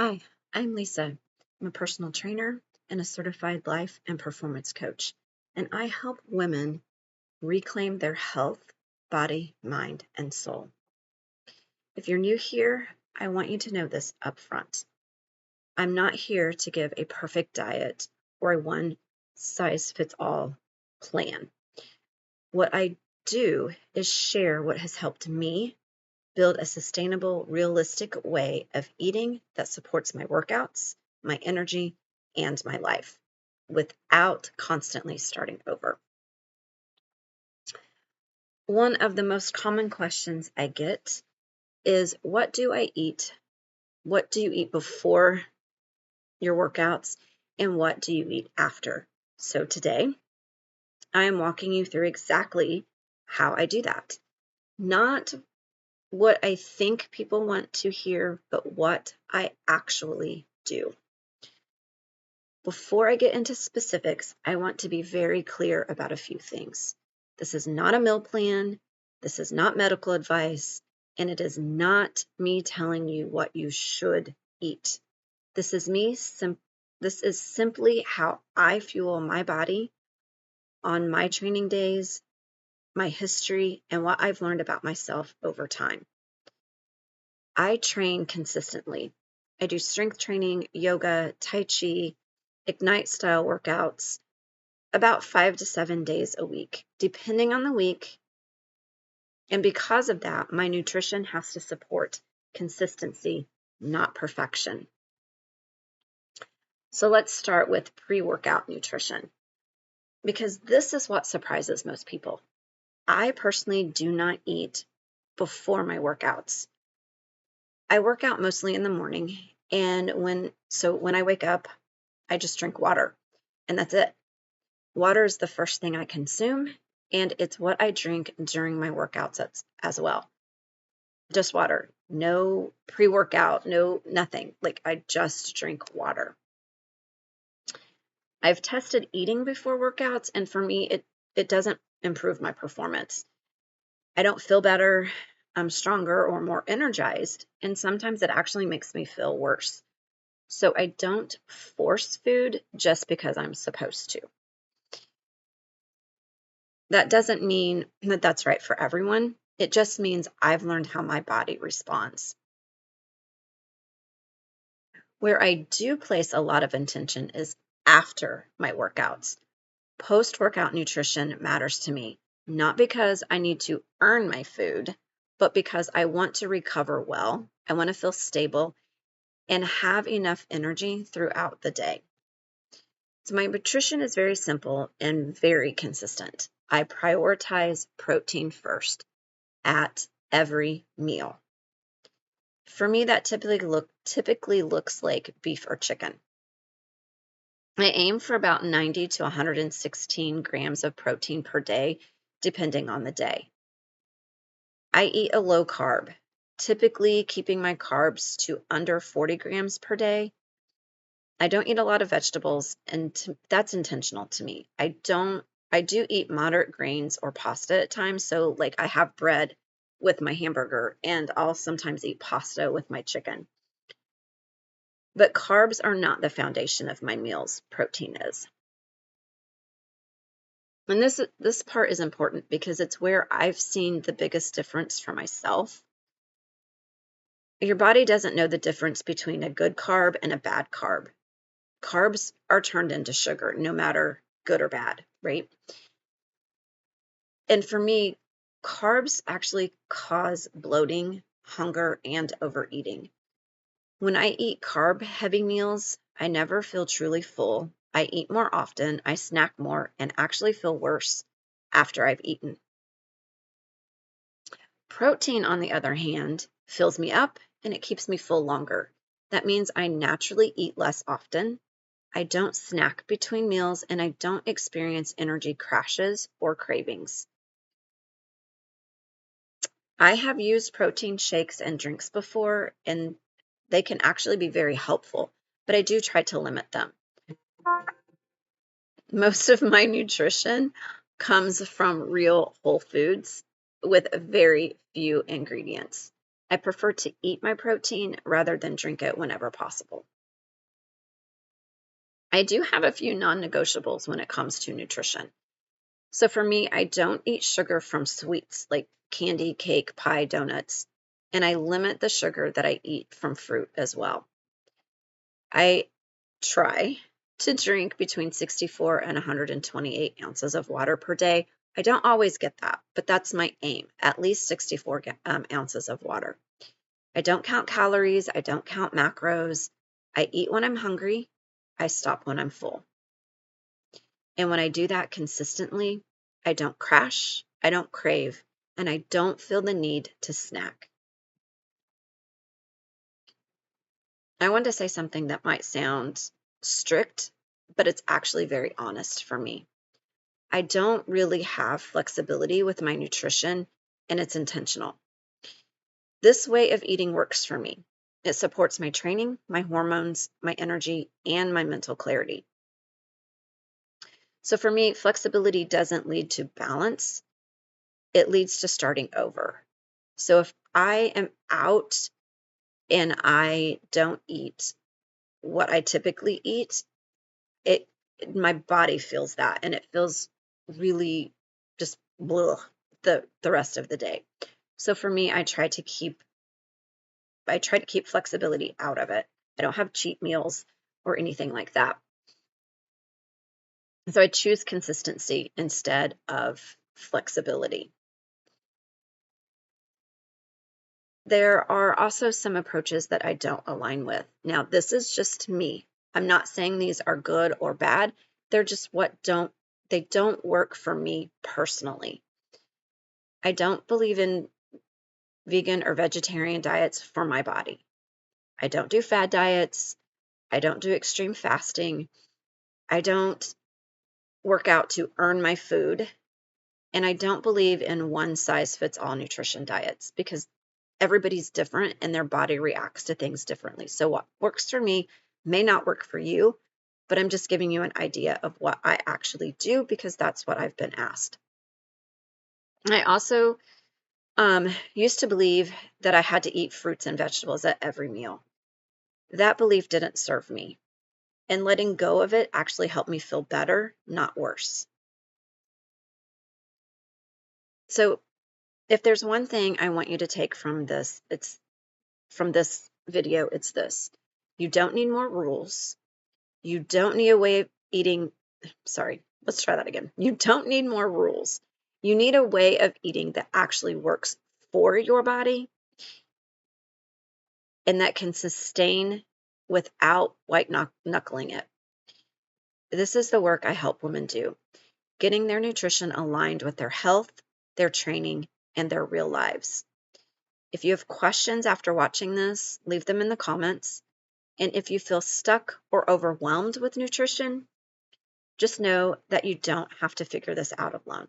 Hi, I'm Lisa. I'm a personal trainer and a certified life and performance coach, and I help women reclaim their health, body, mind, and soul. If you're new here, I want you to know this up front. I'm not here to give a perfect diet or a one size fits all plan. What I do is share what has helped me build a sustainable, realistic way of eating that supports my workouts, my energy, and my life without constantly starting over. One of the most common questions I get is, what do I eat? What do you eat before your workouts? And what do you eat after? So today, I am walking you through exactly how I do that. Not what I think people want to hear, but what I actually do. Before I get into specifics, I want to be very clear about a few things. This is not a meal plan, this is not medical advice, and it is not me telling you what you should eat. This is this is simply how I fuel my body on my training days, my history, and what I've learned about myself over time. I train consistently. I do strength training, yoga, tai chi, Ignite style workouts about 5 to 7 days a week, depending on the week. And because of that, my nutrition has to support consistency, not perfection. So let's start with pre-workout nutrition, because this is what surprises most people. I personally do not eat before my workouts. I work out mostly in the morning, and when I wake up, I just drink water, and that's it. Water is the first thing I consume, and it's what I drink during my workouts as well. Just water, no pre-workout, no nothing. Like, I just drink water. I've tested eating before workouts, and for me, it doesn't improve my performance. I don't feel better, I'm stronger or more energized, and sometimes it actually makes me feel worse. So I don't force food just because I'm supposed to. That doesn't mean that that's right for everyone. It just means I've learned how my body responds. Where I do place a lot of intention is after my workouts. Post-workout nutrition matters to me, not because I need to earn my food, but because I want to recover well. I want to feel stable and have enough energy throughout the day. So my nutrition is very simple and very consistent. I prioritize protein first at every meal. For me, that typically looks like beef or chicken. I aim for about 90 to 116 grams of protein per day, depending on the day. I eat a low carb, typically keeping my carbs to under 40 grams per day. I don't eat a lot of vegetables, and that's intentional to me. I do eat moderate grains or pasta at times. So like, I have bread with my hamburger, and I'll sometimes eat pasta with my chicken. But carbs are not the foundation of my meals. Protein is. And this part is important because it's where I've seen the biggest difference for myself. Your body doesn't know the difference between a good carb and a bad carb. Carbs are turned into sugar, no matter good or bad, right? And for me, carbs actually cause bloating, hunger, and overeating. When I eat carb-heavy meals, I never feel truly full. I eat more often, I snack more, and actually feel worse after I've eaten. Protein, on the other hand, fills me up and it keeps me full longer. That means I naturally eat less often. I don't snack between meals, and I don't experience energy crashes or cravings. I have used protein shakes and drinks before, and they can actually be very helpful, but I do try to limit them. Most of my nutrition comes from real whole foods with very few ingredients. I prefer to eat my protein rather than drink it whenever possible. I do have a few non-negotiables when it comes to nutrition. So for me, I don't eat sugar from sweets like candy, cake, pie, donuts, and I limit the sugar that I eat from fruit as well. I try to drink between 64 and 128 ounces of water per day. I don't always get that, but that's my aim, at least 64 ounces of water. I don't count calories. I don't count macros. I eat when I'm hungry. I stop when I'm full. And when I do that consistently, I don't crash, I don't crave, and I don't feel the need to snack. I want to say something that might sound strict, but it's actually very honest for me. I don't really have flexibility with my nutrition, and it's intentional. This way of eating works for me. It supports my training, my hormones, my energy, and my mental clarity. So for me, flexibility doesn't lead to balance, it leads to starting over. So if I am out and I don't eat what I typically eat, it my body feels that, and it feels really just bleh, the rest of the day. So for me, I try to keep flexibility out of it. I don't have cheat meals or anything like that. So I choose consistency instead of flexibility. There are also some approaches that I don't align with. Now, this is just me. I'm not saying these are good or bad. They're just they don't work for me personally. I don't believe in vegan or vegetarian diets for my body. I don't do fad diets. I don't do extreme fasting. I don't work out to earn my food. And I don't believe in one size fits all nutrition diets because everybody's different and their body reacts to things differently. So what works for me may not work for you, but I'm just giving you an idea of what I actually do because that's what I've been asked. I also used to believe that I had to eat fruits and vegetables at every meal. That belief didn't serve me, and letting go of it actually helped me feel better, not worse. So if there's one thing I want you to take from this, it's this. You don't need more rules. You don't need a way of eating. Sorry, let's try that again. You don't need more rules. You need a way of eating that actually works for your body and that can sustain without white knuckling it. This is the work I help women do, getting their nutrition aligned with their health, their training, and their real lives. If you have questions after watching this, leave them in the comments. And if you feel stuck or overwhelmed with nutrition, just know that you don't have to figure this out alone.